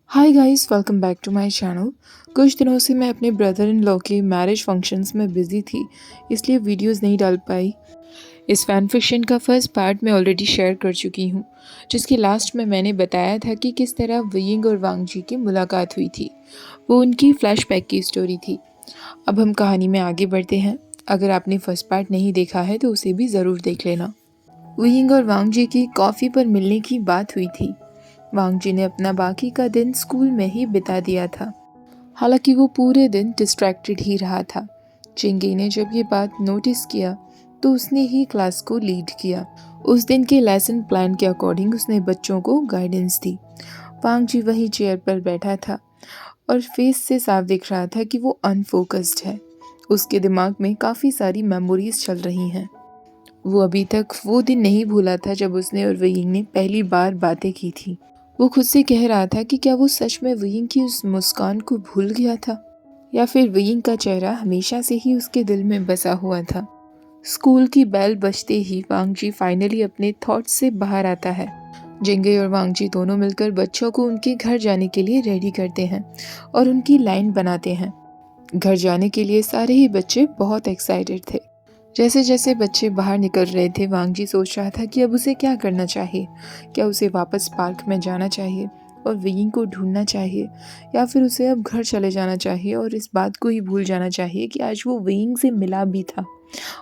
Hi guys, welcome back to my channel. कुछ दिनों से मैं अपने ब्रदर इन लॉ के मैरिज फंक्शंस में बिजी थी, इसलिए वीडियोस नहीं डाल पाई। इस फैन फिक्शन का फर्स्ट पार्ट मैं ऑलरेडी शेयर कर चुकी हूँ, जिसके लास्ट में मैंने बताया था कि किस तरह वियिंग और वांग जी की मुलाकात हुई थी। वो उनकी फ्लैशबैक की स्टोरी थी। अब हम कहानी में आगे बढ़ते हैं। अगर आपने फर्स्ट पार्ट नहीं देखा है तो उसे भी ज़रूर देख लेना। वियिंग और वांग जी की कॉफ़ी पर मिलने की बात हुई थी। वांग जी ने अपना बाकी का दिन स्कूल में ही बिता दिया था। हालांकि वो पूरे दिन डिस्ट्रैक्टेड ही रहा था। चिंगी ने जब ये बात नोटिस किया तो उसने ही क्लास को लीड किया। उस दिन के लेसन प्लान के अकॉर्डिंग उसने बच्चों को गाइडेंस दी। वांग जी वही चेयर पर बैठा था और फेस से साफ दिख रहा था कि वो अनफोकस्ड है। उसके दिमाग में काफ़ी सारी मेमोरीज चल रही हैं। वो अभी तक वो दिन नहीं भूला था जब उसने और वयिंग ने पहली बार बातें की थी। वो खुद से कह रहा था कि क्या वो सच में वयिंग की उस मुस्कान को भूल गया था, या फिर वयिंग का चेहरा हमेशा से ही उसके दिल में बसा हुआ था। स्कूल की बेल बजते ही वांग जी फाइनली अपने थॉट्स से बाहर आता है। जिंगे और वांग जी दोनों मिलकर बच्चों को उनके घर जाने के लिए रेडी करते हैं और उनकी लाइन बनाते हैं। घर जाने के लिए सारे ही बच्चे बहुत एक्साइटेड थे। जैसे जैसे बच्चे बाहर निकल रहे थे, वांग जी सोच रहा था कि अब उसे क्या करना चाहिए। क्या उसे वापस पार्क में जाना चाहिए और वियिंग को ढूंढना चाहिए, या फिर उसे अब घर चले जाना चाहिए और इस बात को ही भूल जाना चाहिए कि आज वो वियिंग से मिला भी था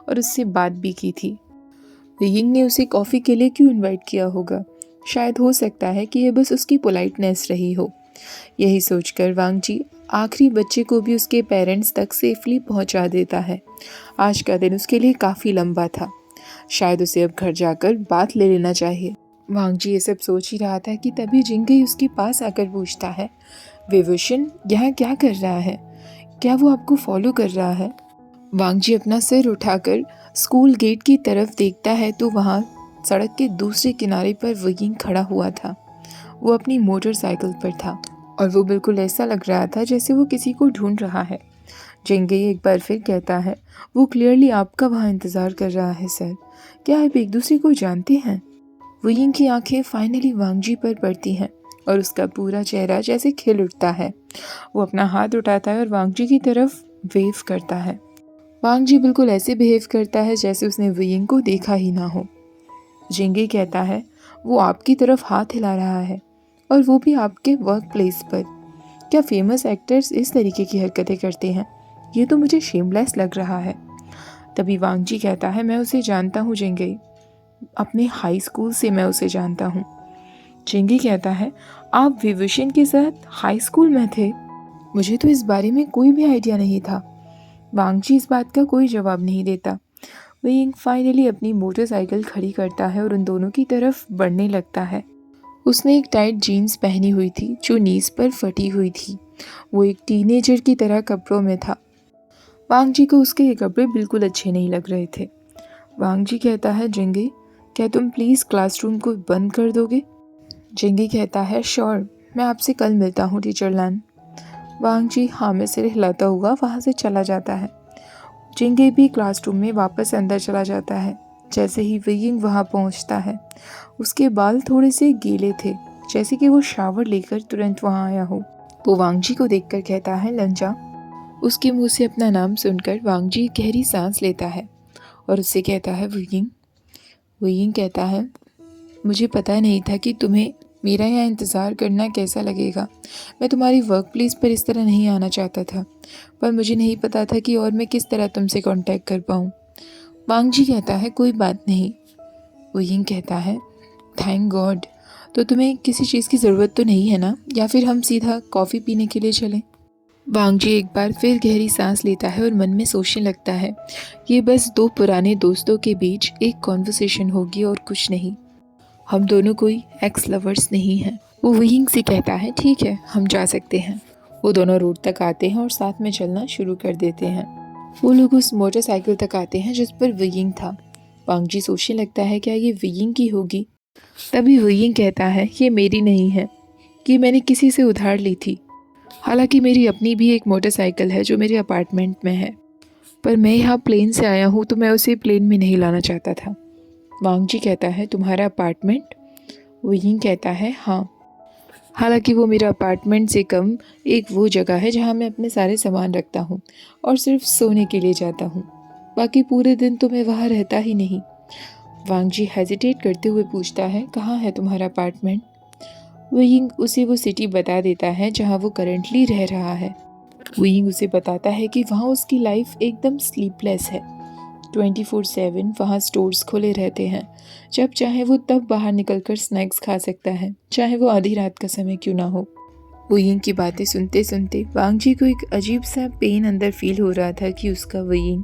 और उससे बात भी की थी। वियिंग ने उसे कॉफ़ी के लिए क्यों इनवाइट किया होगा? शायद हो सकता है कि यह बस उसकी पोलाइटनेस रही हो। यही सोचकर वांग जी आखिरी बच्चे को भी उसके पेरेंट्स तक सेफली पहुंचा देता है। आज का दिन उसके लिए काफ़ी लंबा था। शायद उसे अब घर जाकर बात ले लेना चाहिए। वांग जी ये सब सोच ही रहा था कि तभी जिंगई उसके पास आकर पूछता है, विभूषण यहाँ क्या कर रहा है? क्या वो आपको फॉलो कर रहा है? वांग जी अपना सिर उठाकर स्कूल गेट की तरफ देखता है तो वहाँ सड़क के दूसरे किनारे पर वयिंग खड़ा हुआ था। वो अपनी मोटरसाइकिल पर था और वो बिल्कुल ऐसा लग रहा था जैसे वो किसी को ढूंढ रहा है। जेंगे एक बार फिर कहता है, वो क्लियरली आपका वहाँ इंतज़ार कर रहा है सर। क्या आप एक दूसरे को जानते हैं? वयिंग की आंखें फाइनली वांग जी पर पड़ती हैं और उसका पूरा चेहरा जैसे खिल उठता है। वो अपना हाथ उठाता है और वांग जी की तरफ वेव करता है। वांग जी बिल्कुल ऐसे बिहेव करता है जैसे उसने वयिंग को देखा ही ना हो। जेंगे कहता है, वो आपकी तरफ हाथ हिला रहा है और वो भी आपके वर्क प्लेस पर। क्या फेमस एक्टर्स इस तरीके की हरकतें करते हैं? ये तो मुझे शेमलेस लग रहा है। तभी वांग जी कहता है, मैं उसे जानता हूँ जेंगे, अपने हाई स्कूल से मैं उसे जानता हूँ। जेंगे कहता है, आप विभूषण के साथ हाई स्कूल में थे? मुझे तो इस बारे में कोई भी आइडिया नहीं था। वांग जी इस बात का कोई जवाब नहीं देता। विंग फाइनली अपनी मोटरसाइकिल खड़ी करता है और उन दोनों की तरफ बढ़ने लगता है। उसने एक टाइट जीन्स पहनी हुई थी जो नीज पर फटी हुई थी। वो एक टीनेजर की तरह कपड़ों में था। वांग जी को उसके ये कपड़े बिल्कुल अच्छे नहीं लग रहे थे। वांग जी कहता है, जिंगी क्या तुम प्लीज़ क्लासरूम को बंद कर दोगे? जिंगी कहता है, श्योर, मैं आपसे कल मिलता हूँ टीचर लैन। वांग जी हाँ में सिर हिलाता हुआ वहाँ से चला जाता है। जिंगे भी क्लासरूम में वापस अंदर चला जाता है। जैसे ही वियिंग वहाँ पहुँचता है, उसके बाल थोड़े से गीले थे, जैसे कि वो शावर लेकर तुरंत वहाँ आया हो। वो वांग जी को देखकर कहता है, लंजा। उसके मुंह से अपना नाम सुनकर वांग जी गहरी सांस लेता है और उससे कहता है, वियिंग। वियिंग कहता है, मुझे पता नहीं था कि तुम्हें मेरा यहाँ इंतज़ार करना कैसा लगेगा। मैं तुम्हारी वर्क प्लेस पर इस तरह नहीं आना चाहता था, पर मुझे नहीं पता था कि और मैं किस तरह तुमसे कांटेक्ट कर पाऊँ। वांग जी कहता है, कोई बात नहीं। वियिंग कहता है, थैंक गॉड। तो तुम्हें किसी चीज़ की ज़रूरत तो नहीं है ना, या फिर हम सीधा कॉफ़ी पीने के लिए चलें? वांग जी एक बार फिर गहरी सांस लेता है और मन में सोचने लगता है, ये बस दो पुराने दोस्तों के बीच एक कॉन्वर्सेशन होगी और कुछ नहीं। हम दोनों कोई एक्स लवर्स नहीं हैं। वो वियिंग से कहता है, ठीक है, हम जा सकते हैं। वो दोनों रोड तक आते हैं और साथ में चलना शुरू कर देते हैं। वो लोग उस मोटरसाइकिल तक आते हैं जिस पर वियिंग था। वांग जी सोचने लगता है, क्या ये वियिंग की होगी? तभी वियिंग कहता है, ये मेरी नहीं है, ये मैंने किसी से उधार ली थी। हालांकि मेरी अपनी भी एक मोटरसाइकिल है जो मेरे अपार्टमेंट में है, पर मैं यहाँ प्लेन से आया हूँ तो मैं उसे प्लेन में नहीं लाना चाहता था। वांग जी कहता है, तुम्हारा अपार्टमेंट? वियिंग कहता है, हाँ। हालांकि वो मेरा अपार्टमेंट से कम एक वो जगह है जहाँ मैं अपने सारे सामान रखता हूँ और सिर्फ सोने के लिए जाता हूँ। बाकी पूरे दिन तो मैं वहाँ रहता ही नहीं। वांग जी हेजिटेट करते हुए पूछता है, कहाँ है तुम्हारा अपार्टमेंट? वो यिंग उसे वो सिटी बता देता है जहाँ वो करंटली रह रहा है। वो यिंग उसे बताता है कि वहाँ उसकी लाइफ एकदम स्लीपलेस है। 24/7 वहाँ स्टोर्स खुले रहते हैं। जब चाहे वो तब बाहर निकलकर स्नैक्स खा सकता है, चाहे वो आधी रात का समय क्यों ना हो। वुयिंग की बातें सुनते सुनते वांग जी को एक अजीब सा पेन अंदर फील हो रहा था कि उसका वुयिंग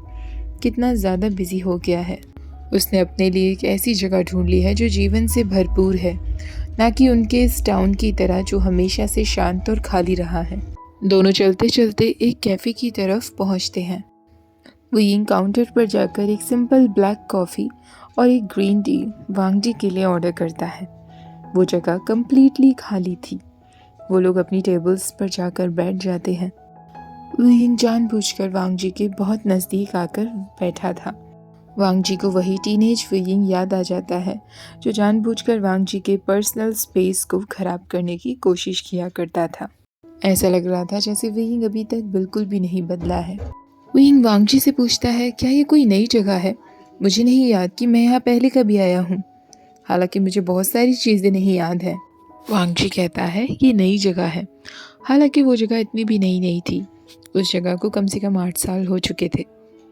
कितना ज़्यादा बिजी हो गया है। उसने अपने लिए एक ऐसी जगह ढूंढ ली है जो जीवन से भरपूर है, ना कि उनके इस टाउन की तरह जो हमेशा से शांत और खाली रहा है। दोनों चलते चलते एक कैफ़े की तरफ पहुंचते हैं। वुयिंग काउंटर पर जाकर एक सिंपल ब्लैक कॉफ़ी और एक ग्रीन टी वांग जी के लिए ऑर्डर करता है। वो जगह कम्प्लीटली खाली थी। वो लोग अपनी टेबल्स पर जाकर बैठ जाते हैं। वुयिंग जानबूझकर वांग जी के बहुत नज़दीक आकर बैठा था। वांग जी को वही टीनेज वुयिंग याद आ जाता है जो जानबूझकर वांग जी के पर्सनल स्पेस को खराब करने की कोशिश किया करता था। ऐसा लग रहा था जैसे वुयिंग अभी तक बिल्कुल भी नहीं बदला है। वुयिंग वांग जी से पूछता है, क्या ये कोई नई जगह है? मुझे नहीं याद कि मैं यहाँ पहले कभी आया हूँ। हालांकि मुझे बहुत सारी चीज़ें नहीं याद है। वांग जी कहता है, ये नई जगह है। हालांकि वो जगह इतनी भी नई नहीं थी। उस जगह को कम से कम 8 साल हो चुके थे,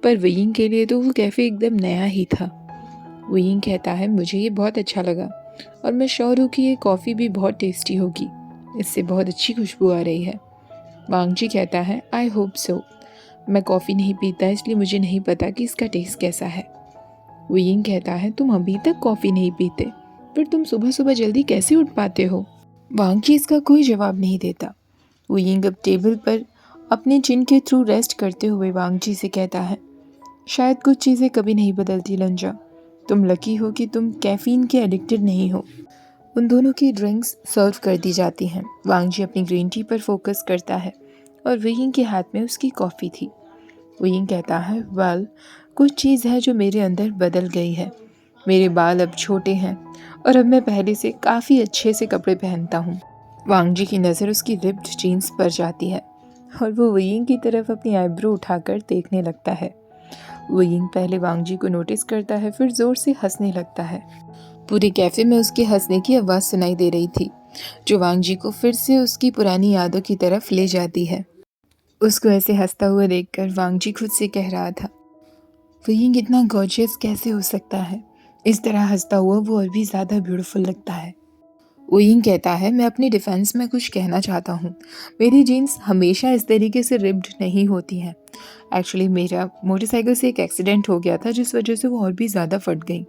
पर वुयिंग के लिए तो वो कैफ़े एकदम नया ही था। वुयिंग कहता है, मुझे ये बहुत अच्छा लगा और मैं श्योर हूँ कि ये कॉफ़ी भी बहुत टेस्टी होगी। इससे बहुत अच्छी खुशबू आ रही है। वांग जी कहता है, आई होप सो। मैं कॉफ़ी नहीं पीता इसलिए मुझे नहीं पता कि इसका टेस्ट कैसा है। वुयिंग कहता है, तुम अभी तक कॉफ़ी नहीं पीते, फिर तुम सुबह सुबह जल्दी कैसे उठ पाते हो? वांग जी इसका कोई जवाब नहीं देता। वुयिंग अब टेबल पर अपने चिन के थ्रू रेस्ट करते हुए वांग जी से कहता है, शायद कुछ चीज़ें कभी नहीं बदलती लंजा। तुम लकी हो कि तुम कैफ़ीन के एडिक्टेड नहीं हो। उन दोनों की ड्रिंक्स सर्व कर दी जाती हैं। वांग जी अपनी ग्रीन टी पर फोकस करता है और वुयिंग के हाथ में उसकी कॉफ़ी थी। वुयिंग कहता है, वेल, कुछ चीज़ है जो मेरे अंदर बदल गई है। मेरे बाल अब छोटे हैं और अब मैं पहले से काफ़ी अच्छे से कपड़े पहनता हूँ। वांग जी की नज़र उसकी रिप्ड जीन्स पर जाती है और वो वुयिंग की तरफ अपनी आईब्रो उठाकर देखने लगता है। वुयिंग पहले वांग जी को नोटिस करता है, फिर ज़ोर से हंसने लगता है। पूरे कैफ़े में उसके हंसने की आवाज़ सुनाई दे रही थी, जो वांग जी को फिर से उसकी पुरानी यादों की तरफ ले जाती है। उसको ऐसे हंसता हुआ देखकर वांग जी खुद से कह रहा था, वुयिंग इतना गॉर्जियस कैसे हो सकता है? इस तरह हंसता हुआ वो और भी ज़्यादा ब्यूटीफुल लगता है। वुयिंग कहता है, मैं अपनी डिफेंस में कुछ कहना चाहता हूँ। मेरी जीन्स हमेशा इस तरीके से रिप्ड नहीं होती हैं। एक्चुअली मेरा मोटरसाइकिल से एक एक्सीडेंट हो गया था जिस वजह से वो और भी ज़्यादा फट गई।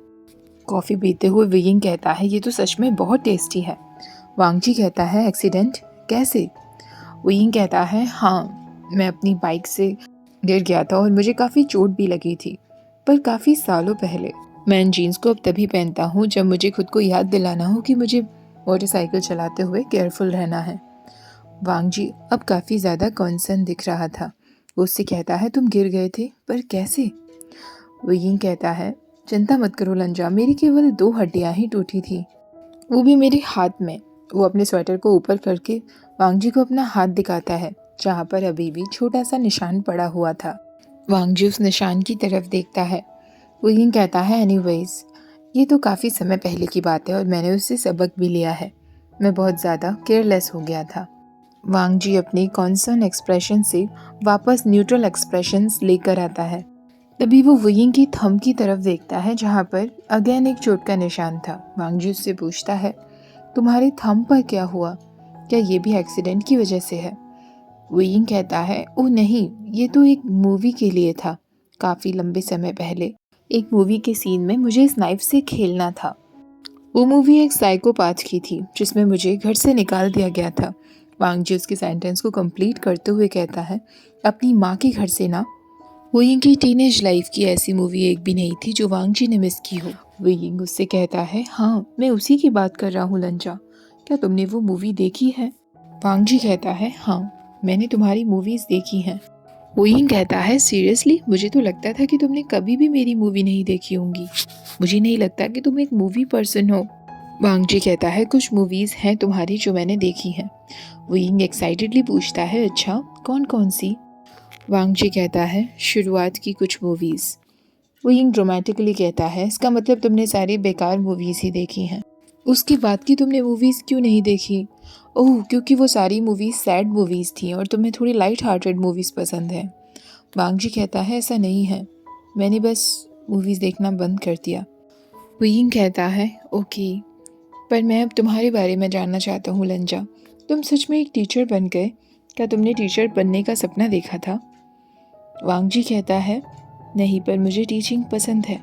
कॉफ़ी पीते हुए वुयिंग कहता है, ये तो सच में बहुत टेस्टी है। वांग जी कहता है, एक्सीडेंट कैसे? वुयिंग कहता है, हाँ, मैं अपनी बाइक से गिर गया था और मुझे काफ़ी चोट भी लगी थी, पर काफ़ी सालों पहले। मैं इन जीन्स को अब तभी पहनता हूँ जब मुझे खुद को याद दिलाना हो कि मुझे मोटरसाइकिल चलाते हुए केयरफुल रहना है। वांग जी अब काफ़ी ज़्यादा कॉन्सर्न दिख रहा था। वो उससे कहता है, तुम गिर गए थे, पर कैसे? वुयिंग कहता है, चिंता मत करो लंजा, मेरी केवल 2 हड्डियाँ ही टूटी थी, वो भी मेरे हाथ में। वो अपने स्वेटर को ऊपर करके वांग जी को अपना हाथ दिखाता है, जहाँ पर अभी भी छोटा सा निशान पड़ा हुआ था। वांग जी उस निशान की तरफ देखता है। वुयिंग कहता है, एनीवेज, ये तो काफ़ी समय पहले की बात है और मैंने उससे सबक भी लिया है। मैं बहुत ज़्यादा केयरलेस हो गया था। वांग जी अपनी कॉन्सर्न एक्सप्रेशन से वापस न्यूट्रल एक्सप्रेशंस लेकर आता है। तभी वो वुयिंग की थंब की तरफ देखता है जहाँ पर अगेन एक चोट का निशान था। वांग जी उससे पूछता है, तुम्हारे थंब पर क्या हुआ? क्या ये भी एक्सीडेंट की वजह से है? वुयिंग कहता है, ओह नहीं, ये तो एक मूवी के लिए था। काफ़ी लंबे समय पहले एक मूवी के सीन में मुझे इस नाइफ से खेलना था। वो मूवी एक साइकोपाथ की थी जिसमें मुझे घर से निकाल दिया गया था। वांग जी उसके सेंटेंस को कंप्लीट करते हुए कहता है, अपनी माँ के घर से ना। वुयिंग की टीनेज लाइफ की ऐसी मूवी एक भी नहीं थी जो वांग जी ने मिस की हो। वुयिंग उससे कहता है, हाँ, मैं उसी की बात कर रहा हूँ लंजा। क्या तुमने वो मूवी देखी है? वांग जी कहता है, हाँ, मैंने तुम्हारी मूवीज़ देखी हैं। वुयिंग कहता है, सीरियसली? मुझे तो लगता था कि तुमने कभी भी मेरी मूवी नहीं देखी होंगी। मुझे नहीं लगता कि तुम एक मूवी पर्सन हो। वांगजी कहता है कुछ मूवीज़ हैं तुम्हारी जो मैंने देखी हैं। वुयिंग एक्साइटेडली पूछता है अच्छा कौन कौन सी। वांगजी कहता है शुरुआत की कुछ मूवीज़। वुयिंग ड्रामेटिकली कहता है इसका मतलब तुमने सारी बेकार मूवीज़ ही देखी हैं। उसके बाद की तुमने मूवीज़ क्यों नहीं देखी? ओह क्योंकि वो सारी मूवीज़ सैड मूवीज़ थी और तुम्हें थोड़ी लाइट हार्टेड मूवीज़ पसंद है। वांगजी कहता है ऐसा नहीं है, मैंने बस मूवीज़ देखना बंद कर दिया। वुयिंग कहता है ओके, पर मैं अब तुम्हारे बारे में जानना चाहता हूँ लंजा। तुम सच में एक टीचर बन गए? क्या तुमने टीचर बनने का सपना देखा था? वांगजी कहता है नहीं, पर मुझे टीचिंग पसंद है,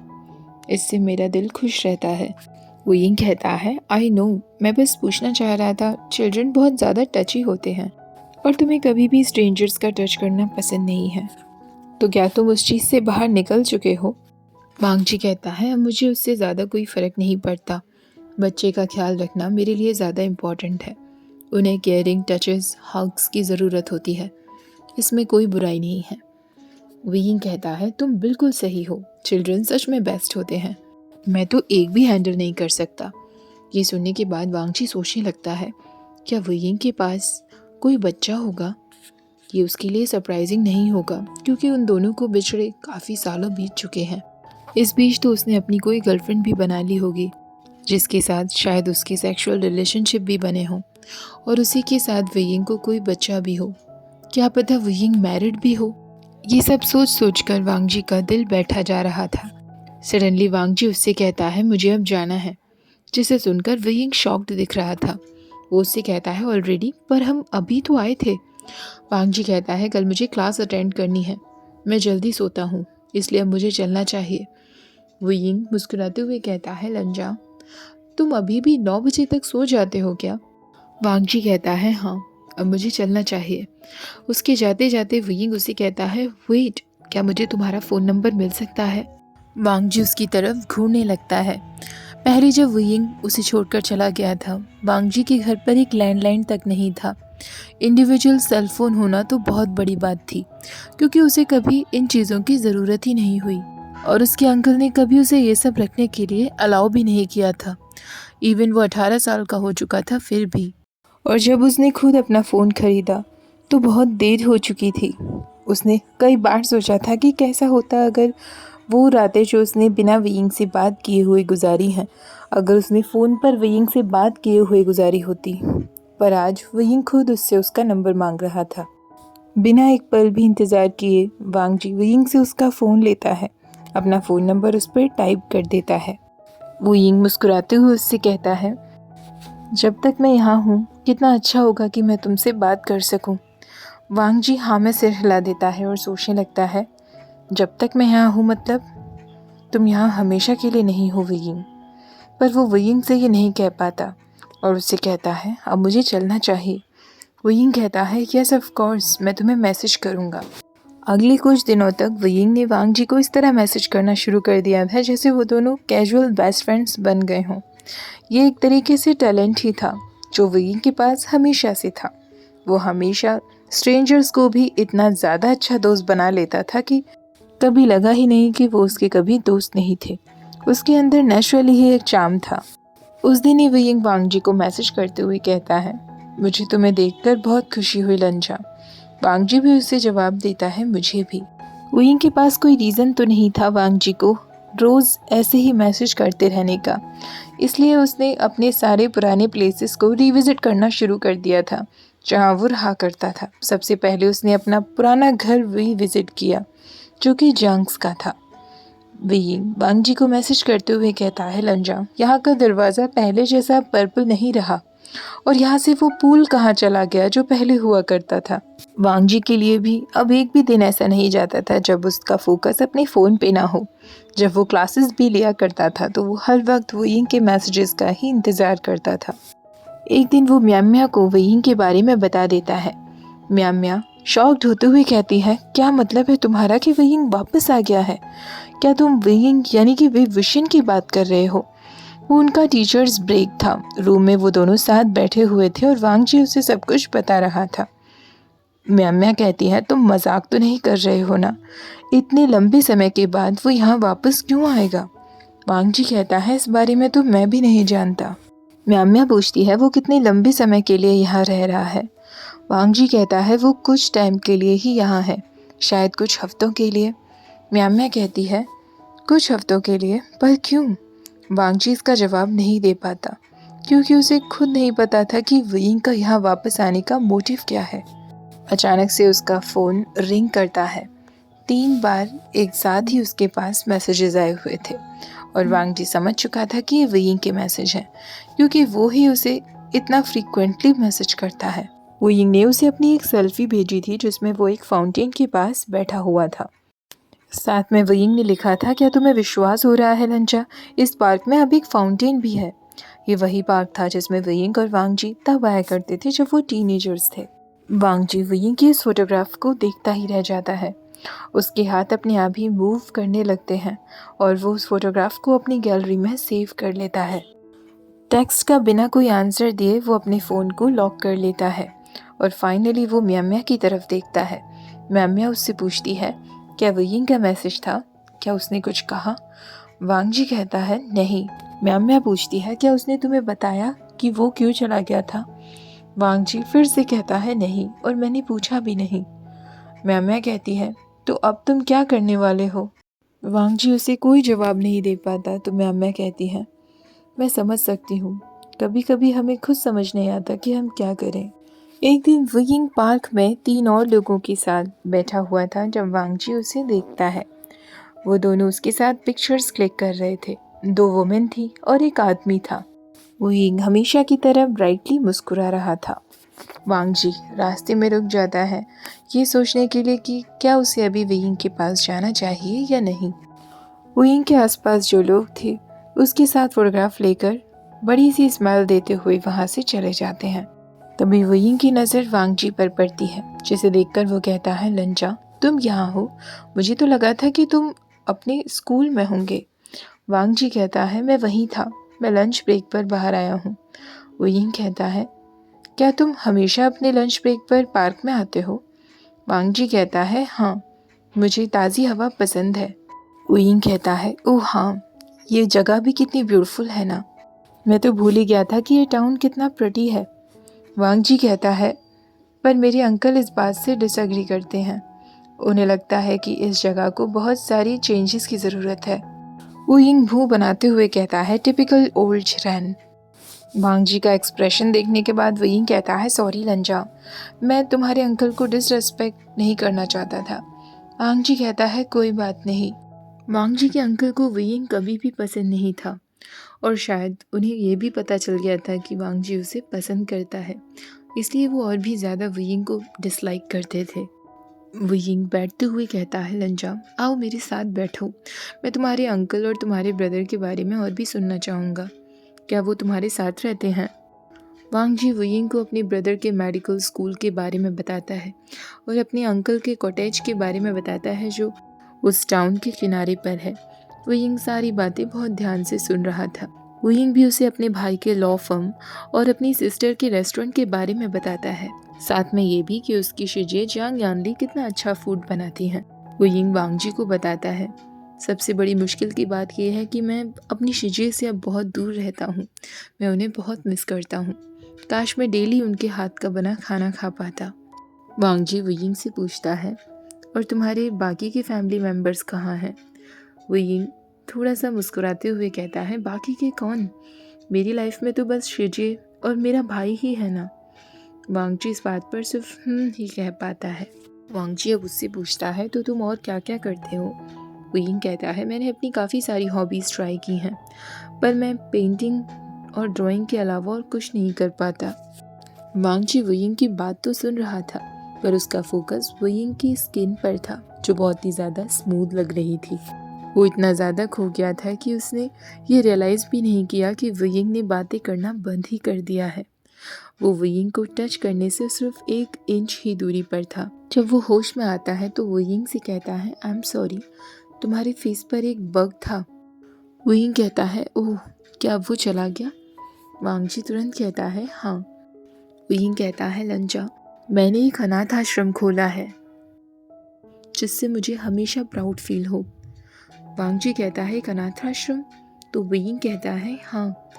इससे मेरा दिल खुश रहता है। वुयिंग कहता है आई नो, मैं बस पूछना चाह रहा था, चिल्ड्रन बहुत ज़्यादा टची होते हैं और तुम्हें कभी भी स्ट्रेंजर्स का टच करना पसंद नहीं है, तो क्या तुम उस चीज़ से बाहर निकल चुके हो? वांगजी कहता है अब मुझे उससे ज़्यादा कोई फ़र्क नहीं पड़ता। बच्चे का ख्याल रखना मेरे लिए ज़्यादा इम्पॉर्टेंट है। उन्हें केयरिंग टचेस हग्स की ज़रूरत होती है, इसमें कोई बुराई नहीं है। वुयिंग कहता है तुम बिल्कुल सही हो, चिल्ड्रन सच में बेस्ट होते हैं, मैं तो एक भी हैंडल नहीं कर सकता। ये सुनने के बाद वांगजी सोचने लगता है क्या वुयिंग के पास कोई बच्चा होगा? ये उसके लिए सरप्राइजिंग नहीं होगा क्योंकि उन दोनों को बिछड़े काफ़ी सालों बीत चुके हैं। इस बीच तो उसने अपनी कोई गर्लफ्रेंड भी बना ली होगी जिसके साथ शायद उसके सेक्सुअल रिलेशनशिप भी बने हों और उसी के साथ वुयिंग को कोई बच्चा भी हो। क्या पता वुयिंग मैरिड भी हो। ये सब सोच सोच कर वांगजी का दिल बैठा जा रहा था। सडनली वांगजी उससे कहता है मुझे अब जाना है, जिसे सुनकर वुयिंग शॉक्ड दिख रहा था। वो उससे कहता है ऑलरेडी? पर हम अभी तो आए थे। वांगजी कहता है कल मुझे क्लास अटेंड करनी है, मैं जल्दी सोता हूँ, इसलिए अब मुझे चलना चाहिए। वुयिंग मुस्कुराते हुए कहता है लंजा, तुम अभी भी 9 बजे तक सो जाते हो क्या? वांगजी कहता है हाँ, अब मुझे चलना चाहिए। उसके जाते जाते वुयिंग उसे कहता है वेट, क्या मुझे तुम्हारा फ़ोन नंबर मिल सकता है? वांगजी उसकी तरफ घूरने लगता है। पहले जब वुयिंग उसे छोड़कर चला गया था, वांगजी के घर पर एक लैंडलाइन तक नहीं था। इंडिविजुअल सेल फोन होना तो बहुत बड़ी बात थी क्योंकि उसे कभी इन चीज़ों की ज़रूरत ही नहीं हुई और उसके अंकल ने कभी उसे ये सब रखने के लिए अलाउ भी नहीं किया था। इवन वो 18 साल का हो चुका था फिर भी। और जब उसने खुद अपना फ़ोन खरीदा तो बहुत देर हो चुकी थी। उसने कई बार सोचा था कि कैसा होता अगर वो रातें जो उसने बिना वुयिंग से बात किए हुए गुजारी हैं, अगर उसने फ़ोन पर वुयिंग से बात किए हुए गुजारी होती। पर आज वुयिंग खुद उससे उसका नंबर मांग रहा था। बिना एक पल भी इंतज़ार किए वांगजी वुयिंग से उसका फ़ोन लेता है, अपना फ़ोन नंबर उस पर टाइप कर देता है। वुयिंग मुस्कुराते हुए उससे कहता है जब तक मैं यहाँ हूँ कितना अच्छा होगा कि मैं तुमसे बात कर सकूँ। वांगजी हाँ में सिर हिला देता है और सोचने लगता है जब तक मैं यहाँ हूँ मतलब तुम यहाँ हमेशा के लिए नहीं हो वुयिंग। पर वो वुयिंग से ये नहीं कह पाता और उससे कहता है अब मुझे चलना चाहिए। वुयिंग कहता है यस ऑफ कोर्स, मैं तुम्हें मैसेज करूँगा। अगले कुछ दिनों तक वुयिंग ने वांगजी को इस तरह मैसेज करना शुरू कर दिया था जैसे वो दोनों कैजुअल बेस्ट फ्रेंड्स बन गए हों। ये एक तरीके से टैलेंट ही था जो वुयिंग के पास हमेशा से था। वो हमेशा स्ट्रेंजर्स को भी इतना ज़्यादा अच्छा दोस्त बना लेता था कि कभी लगा ही नहीं कि वो उसके कभी दोस्त नहीं थे। उसके अंदर नेचुरली ही एक चार्म था। उस दिन ही वुयिंग वांगजी को मैसेज करते हुए कहता है मुझे तुम्हें देखकर बहुत खुशी हुई लंजा। वांगजी भी उसे जवाब देता है मुझे भी। वुयिंग के पास कोई रीज़न तो नहीं था वांगजी को रोज़ ऐसे ही मैसेज करते रहने का, इसलिए उसने अपने सारे पुराने प्लेसेस को रिविज़िट करना शुरू कर दिया था जहाँ वो रहा करता था। सबसे पहले उसने अपना पुराना घर विज़िट किया जो कि जंग्स का था। वुयिंग वांगजी को मैसेज करते हुए कहता है लंजा, यहाँ का दरवाज़ा पहले जैसा पर्पल नहीं रहा और यहाँ से वो पूल कहाँ चला गया जो पहले हुआ करता था। वांगजी के लिए भी अब एक भी दिन ऐसा नहीं जाता था जब उसका फोकस अपने फ़ोन पे ना हो। जब वो क्लासेस भी लिया करता था तो वो हर वक्त वुयिंग के मैसेजेस का ही इंतज़ार करता था। एक दिन वो म्याम्या को वुयिंग के बारे में बता देता है। म्याम्या शॉक्ड होते हुए कहती है क्या मतलब है तुम्हारा कि वुयिंग वापस आ गया है? क्या तुम वुयिंग यानी कि विशन की बात कर रहे हो? वो उनका टीचर्स ब्रेक था। रूम में वो दोनों साथ बैठे हुए थे और वांगजी उसे सब कुछ बता रहा था। म्याम्या कहती है तुम मजाक तो नहीं कर रहे हो ना? इतने लंबे समय के बाद वो यहाँ वापस क्यों आएगा? वांगजी कहता है इस बारे में तो मैं भी नहीं जानता। म्याम्या पूछती है वो कितने लंबे समय के लिए यहाँ रह रहा है। वांग जी कहता है वो कुछ टाइम के लिए ही यहाँ है, शायद कुछ हफ्तों के लिए। म्याम्या कहती है कुछ हफ्तों के लिए, पर क्यों? वांग जी इसका जवाब नहीं दे पाता, क्योंकि उसे खुद नहीं पता था कि वयिंग का यहाँ वापस आने का मोटिव क्या है। अचानक से उसका फ़ोन रिंग करता है। 3 बार एक साथ ही उसके पास मैसेजेस आए हुए थे और वांग जी समझ चुका था कि ये वयिंग के मैसेज हैं, क्योंकि वो ही उसे इतना फ्रीक्वेंटली मैसेज करता है। वयिंग ने उसे अपनी एक सेल्फी भेजी थी जिसमें वो एक फाउंटेन के पास बैठा हुआ था। साथ में वयिंग ने लिखा था, क्या तुम्हें विश्वास हो रहा है लंचा, इस पार्क में अब एक फाउंटेन भी है। ये वही पार्क था जिसमें वयिंग और वांग जी तब आया करते थे जब वो टीनेजर्स थे। वांग जी वयिंग की इस फोटोग्राफ को देखता ही रह जाता है। उसके हाथ अपने आप ही मूव करने लगते हैं और वो उस फोटोग्राफ को अपनी गैलरी में सेव कर लेता है। टेक्स्ट का बिना कोई आंसर दिए वो अपने फ़ोन को लॉक कर लेता है और फाइनली वो म्याम्या की तरफ देखता है। म्याम्या उससे पूछती है, क्या वयिंग का मैसेज था? क्या उसने कुछ कहा? वांग जी कहता है नहीं। म्याम्या पूछती है, क्या उसने तुम्हें बताया कि वो क्यों चला गया था? वांग जी फिर से कहता है नहीं, और मैंने पूछा भी नहीं। म्याम्या कहती है, तो अब तुम क्या करने वाले हो? वांग जी उसे कोई जवाब नहीं दे पाता तो म्याम्या कहती है, मैं समझ सकती हूँ, कभी कभी हमें खुद समझ नहीं आता कि हम क्या करें। एक दिन वयिंग पार्क में 3 और लोगों के साथ बैठा हुआ था जब वांग जी उसे देखता है। वो दोनों उसके साथ पिक्चर्स क्लिक कर रहे थे। 2 वुमेन थी और एक आदमी था। वयिंग हमेशा की तरह ब्राइटली मुस्कुरा रहा था। वांग जी रास्ते में रुक जाता है, ये सोचने के लिए कि क्या उसे अभी वयिंग के पास जाना चाहिए या नहीं। वयिंग के आसपास जो लोग थे उसके साथ फोटोग्राफ लेकर बड़ी सी स्माइल देते हुए वहाँ से चले जाते हैं। तभी वयिंग की नज़र वांग जी पर पड़ती है, जिसे देखकर वो कहता है, लंचा तुम यहाँ हो, मुझे तो लगा था कि तुम अपने स्कूल में होंगे। वांग जी कहता है, मैं वहीं था, मैं लंच ब्रेक पर बाहर आया हूँ। वयिंग कहता है, क्या तुम हमेशा अपने लंच ब्रेक पर पार्क में आते हो? वांग जी कहता है, हाँ, मुझे ताज़ी हवा पसंद है। वयिंग कहता है, ओह हाँ, ये जगह भी कितनी ब्यूटीफुल है ना, मैं तो भूल ही गया था कि ये टाउन कितना प्रिटी है। वांग जी कहता है, पर मेरे अंकल इस बात से डिसएग्री करते हैं, उन्हें लगता है कि इस जगह को बहुत सारी चेंजेस की ज़रूरत है। वयिंग भू बनाते हुए कहता है, टिपिकल ओल्ड रैन। वांग जी का एक्सप्रेशन देखने के बाद वयिंग कहता है, सॉरी लंजा, मैं तुम्हारे अंकल को डिसरेस्पेक्ट नहीं करना चाहता था। वांग जी कहता है, कोई बात नहीं। वांग जी के अंकल को वयिंग कभी भी पसंद नहीं था और शायद उन्हें ये भी पता चल गया था कि वांग जी उसे पसंद करता है, इसलिए वो और भी ज़्यादा वयिंग को डिसलाइक करते थे। वयिंग बैठते हुए कहता है, लंजा आओ मेरे साथ बैठो, मैं तुम्हारे अंकल और तुम्हारे ब्रदर के बारे में और भी सुनना चाहूँगा, क्या वो तुम्हारे साथ रहते हैं? वांग जी वयिंग को अपने ब्रदर के मेडिकल स्कूल के बारे में बताता है और अपने अंकल के कॉटेज के बारे में बताता है जो उस टाउन के किनारे पर है। वयिंग सारी बातें बहुत ध्यान से सुन रहा था। वयिंग भी उसे अपने भाई के लॉ फर्म और अपनी सिस्टर के रेस्टोरेंट के बारे में बताता है, साथ में ये भी कि उसकी शिजे जियांग यानली कितना अच्छा फूड बनाती हैं। वयिंग वांग जी को बताता है, सबसे बड़ी मुश्किल की बात यह है कि मैं अपनी शिजे से अब बहुत दूर रहता हूँ, मैं उन्हें बहुत मिस करता हूँ, काश मैं डेली उनके हाथ का बना खाना खा पाता। वांग जी वयिंग से पूछता है, और तुम्हारे बाकी के फैमिली मेम्बर्स कहाँ हैं? वयिंग थोड़ा सा मुस्कुराते हुए कहता है, बाकी के कौन, मेरी लाइफ में तो बस शिजे और मेरा भाई ही है ना। वांग जी इस बात पर सिर्फ ही कह पाता है। वांग जी अब उससे पूछता है, तो तुम और क्या क्या करते हो? वयिंग कहता है, मैंने अपनी काफ़ी सारी हॉबीज़ ट्राई की हैं, पर मैं पेंटिंग और ड्राइंग के अलावा और कुछ नहीं कर पाता। वांग जी वयिंग की बात तो सुन रहा था, पर उसका फोकस वयिंग की स्किन पर था जो बहुत ही ज़्यादा स्मूथ लग रही थी। वो इतना ज़्यादा खो गया था कि उसने ये रियलाइज़ भी नहीं किया कि वयिंग ने बातें करना बंद ही कर दिया है। वो वयिंग को टच करने से सिर्फ 1 इंच ही दूरी पर था। जब वो होश में आता है तो वयिंग से कहता है, आई एम सॉरी, तुम्हारे फेस पर एक बग था। वयिंग कहता है, ओह, क्या वो चला गया? वांग जी तुरंत कहता है, हाँ। वयिंग कहता है, लंजा, मैंने एक अनाथ आश्रम खोला है जिससे मुझे हमेशा प्राउड फील हो। वांग जी कहता है, एक अनाथ आश्रम, तो वेइंग कहता है हाँ,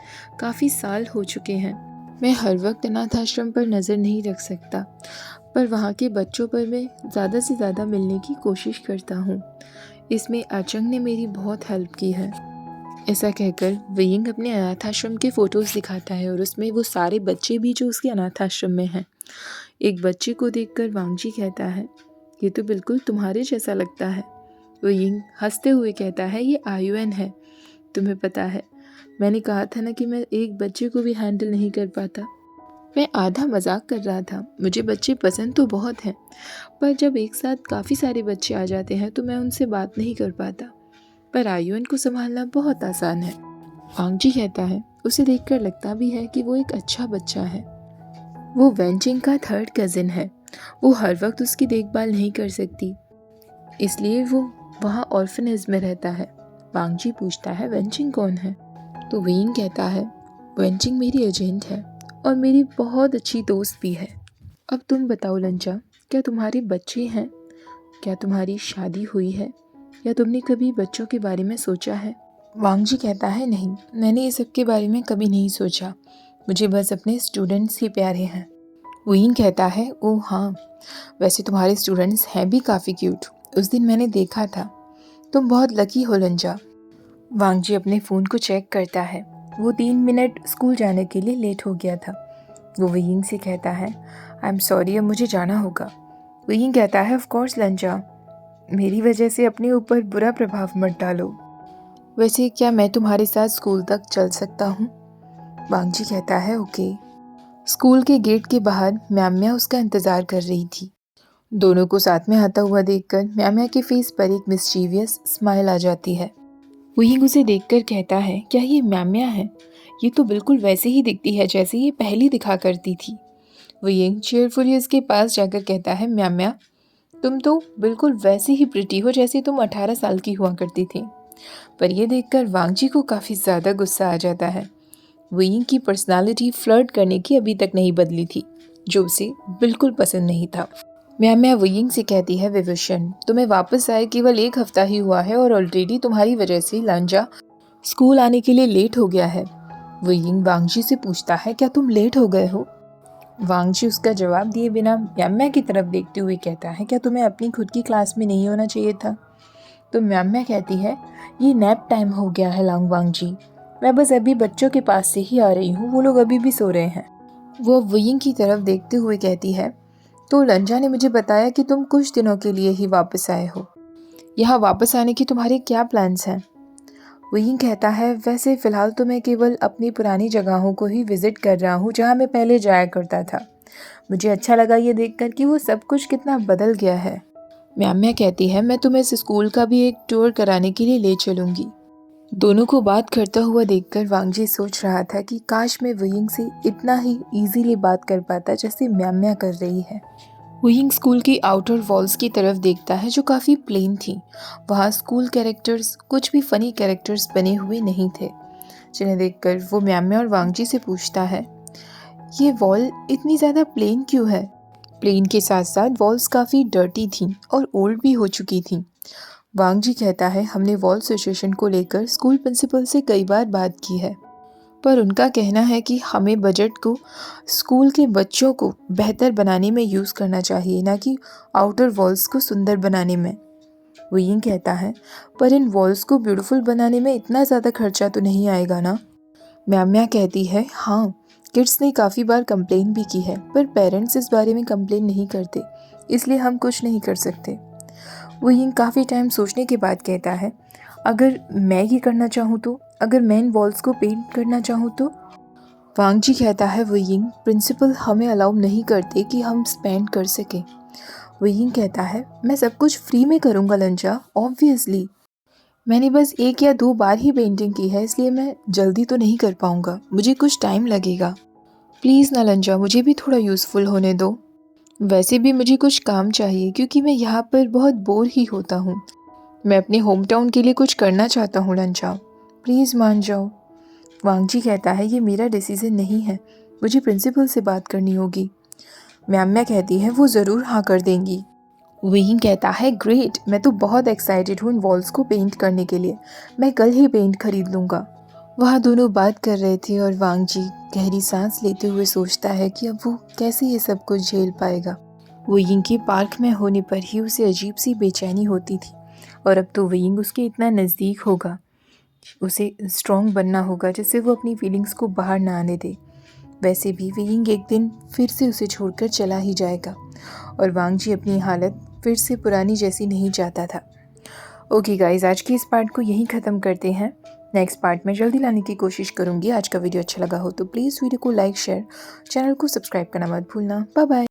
काफ़ी साल हो चुके हैं। मैं हर वक्त अनाथ आश्रम पर नज़र नहीं रख सकता, पर वहाँ के बच्चों पर मैं ज़्यादा से ज़्यादा मिलने की कोशिश करता हूँ। इसमें आचंग ने मेरी बहुत हेल्प की है। ऐसा कहकर वेइंग अपने अनाथ आश्रम के फ़ोटोज़ दिखाता है और उसमें वो सारे बच्चे भी जो उसके अनाथ आश्रम में हैं। एक बच्चे को देखकर वांगजी कहता है, ये तो बिल्कुल तुम्हारे जैसा लगता है। वेइंग हंसते हुए कहता है, ये आयुएन है। तुम्हें पता है, मैंने कहा था ना कि मैं एक बच्चे को भी हैंडल नहीं कर पाता। मैं आधा मजाक कर रहा था। मुझे बच्चे पसंद तो बहुत हैं, पर जब एक साथ काफ़ी सारे बच्चे आ जाते हैं तो मैं उनसे बात नहीं कर पाता। पर आयुन को संभालना बहुत आसान है। वांगजी कहता है, उसे देखकर लगता भी है कि वो एक अच्छा बच्चा है। वो वेंचिंग का थर्ड कजिन है। वो हर वक्त उसकी देखभाल नहीं कर सकती, इसलिए वो वहाँ ऑर्फनेज में रहता है। वांगजी पूछता है, वेंचिंग कौन है? तो वेइंग कहता है, वेंचिंग मेरी एजेंट है और मेरी बहुत अच्छी दोस्त भी है। अब तुम बताओ लंचा, क्या तुम्हारे बच्चे हैं? क्या तुम्हारी शादी हुई है? या तुमने कभी बच्चों के बारे में सोचा है? वांगजी कहता है, नहीं, मैंने ये सब के बारे में कभी नहीं सोचा। मुझे बस अपने स्टूडेंट्स ही प्यारे हैं। वेइंग कहता है, ओह हाँ, वैसे तुम्हारे स्टूडेंट्स हैं भी काफ़ी क्यूट। उस दिन मैंने देखा था। तुम बहुत लकी हो लंचा। वांगजी अपने फ़ोन को चेक करता है। वो 3 मिनट स्कूल जाने के लिए लेट हो गया था। वो वेइंग से कहता है, आई एम सॉरी, अब मुझे जाना होगा। वेइंग कहता है, ऑफ कोर्स लंचा, मेरी वजह से अपने ऊपर बुरा प्रभाव मत डालो। वैसे क्या मैं तुम्हारे साथ स्कूल तक चल सकता हूँ? वांगजी कहता है, ओके। स्कूल के गेट के बाहर म्याम्या उसका इंतज़ार कर रही थी। दोनों को साथ में आता हुआ देखकर म्याम्या के फेस पर एक मिस्चीवियस स्माइल आ जाती है। वेइंग उसे देखकर कहता है, क्या ये म्याम्या है? ये तो बिल्कुल वैसे ही दिखती है जैसे ये पहली दिखा करती थी। वेइंग चेयरफुली उसके पास जाकर कहता है, म्याम्या, तुम तो बिल्कुल वैसे ही प्रिटी हो जैसे तुम 18 साल की हुआ करती थी। पर यह देखकर वांगजी को काफ़ी ज़्यादा गुस्सा आ जाता है। वेइंग की पर्सनालिटी फ्लर्ट करने की अभी तक नहीं बदली थी, जो उसे बिल्कुल पसंद नहीं था। म्याम्या वेइंग से कहती है, विभूषण, तुम्हें वापस आए केवल 1 हफ्ता ही हुआ है और ऑलरेडी तुम्हारी वजह से लांजा स्कूल आने के लिए लेट हो गया है। वेइंग वांगजी से पूछता है, क्या तुम लेट हो गए हो? वांगजी उसका जवाब दिए बिना म्याम्या की तरफ देखते हुए कहता है, क्या तुम्हें अपनी खुद की क्लास में नहीं होना चाहिए था? तो म्याम्या कहती है, ये नैप टाइम हो गया है वांगजी, मैं बस अभी बच्चों के पास से ही आ रही हूँ, वो लोग अभी भी सो रहे हैं। वो वेइंग की तरफ देखते हुए कहती है, तो लंजा ने मुझे बताया कि तुम कुछ दिनों के लिए ही वापस आए हो। यहाँ वापस आने की तुम्हारे क्या प्लान्स हैं? वेइंग कहता है, वैसे फ़िलहाल तो मैं केवल अपनी पुरानी जगहों को ही विज़िट कर रहा हूँ जहाँ मैं पहले जाया करता था। मुझे अच्छा लगा ये देखकर कि वो सब कुछ कितना बदल गया है। म्याम्या कहती है, मैं तुम्हें इस स्कूल का भी एक टूर कराने के लिए ले चलूँगी। दोनों को बात करता हुआ देखकर वांगजी सोच रहा था कि काश मैं वेइंग से इतना ही इजीली बात कर पाता जैसे म्याम्या कर रही है। वेइंग स्कूल की आउटर वॉल्स की तरफ देखता है जो काफ़ी प्लेन थी। वहाँ स्कूल कैरेक्टर्स कुछ भी फ़नी कैरेक्टर्स बने हुए नहीं थे, जिन्हें देखकर वो म्याम्या और वांगजी से पूछता है, ये वॉल इतनी ज़्यादा प्लेन क्यों है? प्लेन के साथ साथ वॉल्स काफ़ी डर्टी थीं और ओल्ड भी हो चुकी थीं। वांगजी कहता है, हमने वॉल सिचुएशन को लेकर स्कूल प्रिंसिपल से कई बार बात की है, पर उनका कहना है कि हमें बजट को स्कूल के बच्चों को बेहतर बनाने में यूज़ करना चाहिए, ना कि आउटर वॉल्स को सुंदर बनाने में। वेइंग कहता है, पर इन वॉल्स को ब्यूटीफुल बनाने में इतना ज़्यादा खर्चा तो नहीं आएगा ना? म्याम्या कहती है, हाँ, किड्स ने काफ़ी बार कंप्लेन भी की है, पर पेरेंट्स इस बारे में कंप्लेन नहीं करते, इसलिए हम कुछ नहीं कर सकते। वेइंग काफ़ी टाइम सोचने के बाद कहता है, अगर मैं ये करना चाहूँ तो, अगर मैं इन वॉल्स को पेंट करना चाहूँ तो? वांगजी कहता है, वेइंग, प्रिंसिपल हमें अलाउ नहीं करते कि हम स्पेंड कर सकें। वेइंग कहता है, मैं सब कुछ फ्री में करूँगा लंचा, ऑब्वियसली। मैंने बस 1 या 2 बार ही पेंटिंग की है, इसलिए मैं जल्दी तो नहीं कर पाऊँगा, मुझे कुछ टाइम लगेगा। प्लीज़ ना लंचा, मुझे भी थोड़ा यूज़फुल होने दो। वैसे भी मुझे कुछ काम चाहिए क्योंकि मैं यहाँ पर बहुत बोर ही होता हूँ। मैं अपने होम टाउन के लिए कुछ करना चाहता हूँ लंचा, प्लीज़ मान जाओ। वांगजी कहता है, ये मेरा डिसीज़न नहीं है, मुझे प्रिंसिपल से बात करनी होगी। म्याम्या कहती है, वो ज़रूर हाँ कर देंगी। वेइंग कहता है, ग्रेट, मैं तो बहुत एक्साइटेड हूँ इन वॉल्स को पेंट करने के लिए, मैं कल ही पेंट खरीद लूँगा। वहाँ दोनों बात कर रहे थे और वांग जी गहरी सांस लेते हुए सोचता है कि अब वो कैसे ये सब कुछ झेल पाएगा। वो यिंग के पार्क में होने पर ही उसे अजीब सी बेचैनी होती थी और अब तो यिंग उसके इतना नज़दीक होगा। उसे स्ट्रॉन्ग बनना होगा जिससे वो अपनी फीलिंग्स को बाहर ना आने दे। वैसे भी यिंग एक दिन फिर से उसे छोड़कर चला ही जाएगा और वांग जी अपनी हालत फिर से पुरानी जैसी नहीं चाहता था। ओके गाइज, आज के इस पार्ट को यहीं ख़त्म करते हैं। नेक्स्ट पार्ट में जल्दी लाने की कोशिश करूँगी। आज का वीडियो अच्छा लगा हो तो प्लीज़ वीडियो को लाइक शेयर, चैनल को सब्सक्राइब करना मत भूलना। Bye bye.